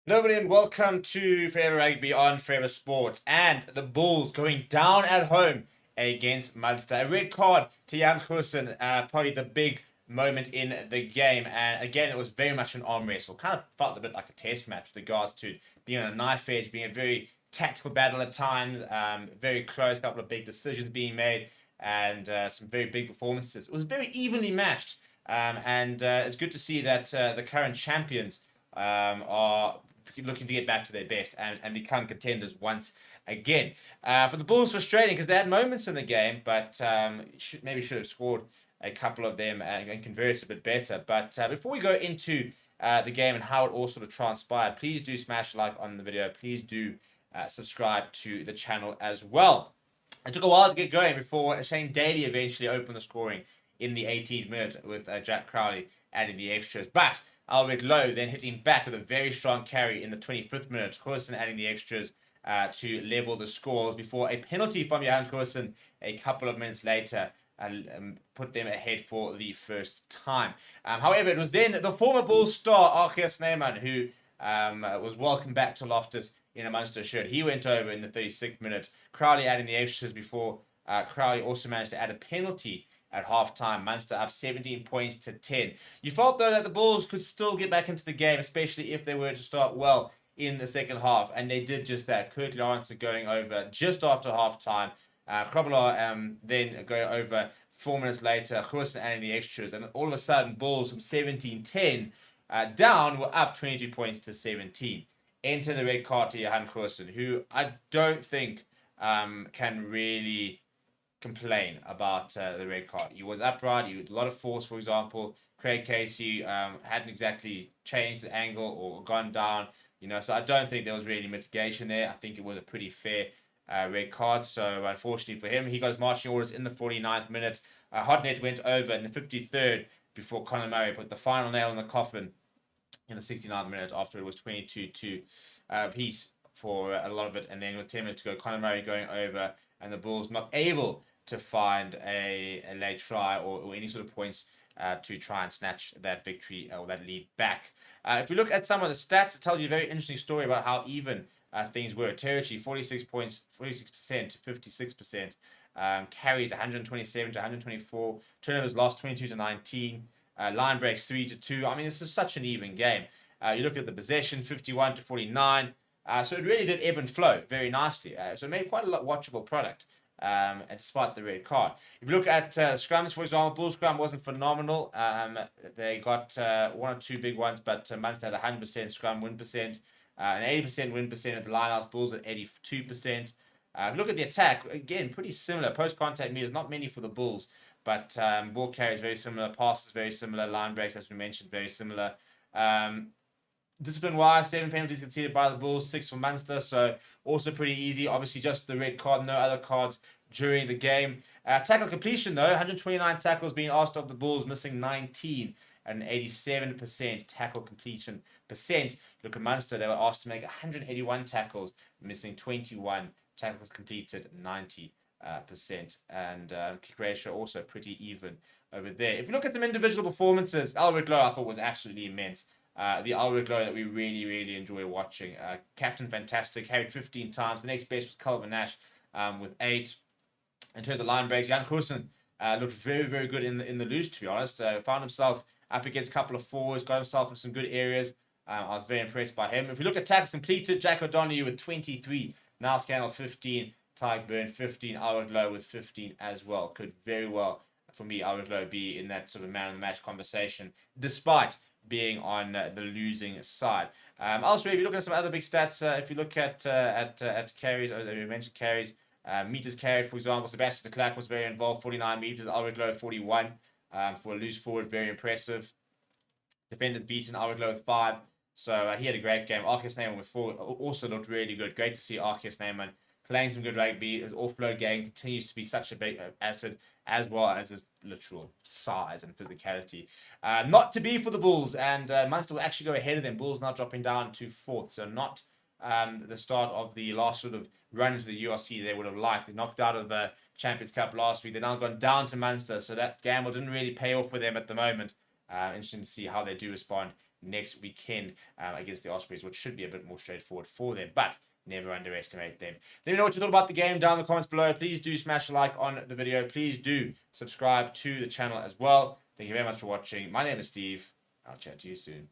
Hello, everybody, and welcome to Forever Rugby on Forever Sports. And the Bulls going down at home against Munster. A red card to Jan Goosen, probably the big moment in the game. And again, it was very much an arm wrestle. Kind of felt a bit like a test match with regards to being on a knife edge, being a very tactical battle at times, very close, couple of big decisions being made, and some very big performances. It was very evenly matched. And it's good to see that the current champions are looking to get back to their best and become contenders once again. For the Bulls, frustrating because they had moments in the game, but maybe should have scored a couple of them and converted a bit better. But before we go into the game and how it all sort of transpired, please do smash a like on the video. Please do subscribe to the channel as well. It took a while to get going before Shane Daly eventually opened the scoring in the 18th minute with Jack Crowley adding the extras. But Albert Lowe then hitting back with a very strong carry in the 25th minute. Goosen adding the extras to level the scores before a penalty from Johan Goosen a couple of minutes later put them ahead for the first time. However, it was then the former Bulls star, Archie Snyman, who was welcomed back to Loftus in a Munster shirt. He went over in the 36th minute. Crowley adding the extras before Crowley also managed to add a penalty at half-time. Munster up 17 points to 10. You felt, though, that the Bulls could still get back into the game, especially if they were to start well in the second half, and they did just that. Kurt Lawrence going over just after half-time. Krobler then going over 4 minutes later. Goosen adding the extras, and all of a sudden, Bulls from 17-10 down were up 22 points to 17. Enter the red card to Johan Goosen, who I don't think can really complain about the red card. He was upright. He was a lot of force, for example. Craig Casey hadn't exactly changed the angle or gone down, so I don't think there was really mitigation there. I think it was a pretty fair red card. So unfortunately for him, he got his marching orders in the 49th minute. Hodnett went over in the 53rd before Conor Murray put the final nail in the coffin in the 69th minute after it was 22-2 piece for a lot of it. And then with 10 minutes to go, Conor Murray going over and the Bulls not able to find a late try or any sort of points to try and snatch that victory or that lead back. If we look at some of the stats, it tells you a very interesting story about how even things were. Territory, 46 points, 46% to 56%. Carries 127 to 124. Turnovers lost 22 to 19. Line breaks 3 to 2. I mean, this is such an even game. You look at the possession, 51 to 49. So it really did ebb and flow very nicely. So it made quite a watchable product. And despite the red card. If you look at scrums, for example, Bull scrum wasn't phenomenal. They got one or two big ones, but Munster had 100% scrum win percent, an 80% win percent at the lineouts, Bulls at 82%. Look at the attack, again, pretty similar. Post-contact meters, not many for the Bulls, but ball carries very similar, passes very similar, line breaks, as we mentioned, very similar. Discipline-wise, 7 penalties conceded by the Bulls, 6 for Munster, so also pretty easy. Obviously, just the red card, no other cards during the game. Tackle completion, though, 129 tackles being asked of the Bulls, missing 19, and 87% tackle completion percent. Look at Munster, they were asked to make 181 tackles, missing 21 tackles completed, 90%. And kick ratio also pretty even over there. If you look at some individual performances, Albert Lowe I thought was absolutely immense. The Albert Lowe that we really, really enjoy watching. Captain fantastic, carried 15 times. The next best was Calvin Nash with 8. In terms of line breaks, Jan Goosen looked very, very good in the loose, to be honest. Found himself up against a couple of forwards, got himself in some good areas. I was very impressed by him. If we look at tackles completed, Jack O'Donoghue with 23, Niall Scannell 15, Tyke Byrne 15, Albert Lowe with 15 as well. Could very well, for me, Albert Lowe be in that sort of man of the match conversation, despite being on the losing side. Also, if you look at some other big stats, if you look at carries, as we mentioned carries, meters carried, for example, Sebastian de Klerk was very involved, 49 meters, Albert Lowe 41 for a loose forward, very impressive. Defenders beaten, Albert Lowe with 5. So he had a great game. Arceus Neyman with 4 also looked really good. Great to see Arceus Neyman playing some good rugby. His offload game continues to be such a big asset, as well as his literal size and physicality. Not to be for the Bulls, and Munster will actually go ahead of them. Bulls now dropping down to 4th, so not the start of the last sort of run into the URC they would have liked. They knocked out of the Champions Cup last week. They've now gone down to Munster, so that gamble didn't really pay off for them at the moment. Interesting to see how they do respond next weekend against the Ospreys, which should be a bit more straightforward for them. But never underestimate them. Let me know what you thought about the game down in the comments below. Please do smash a like on the video. Please do subscribe to the channel as well. Thank you very much for watching. My name is Steve. I'll chat to you soon.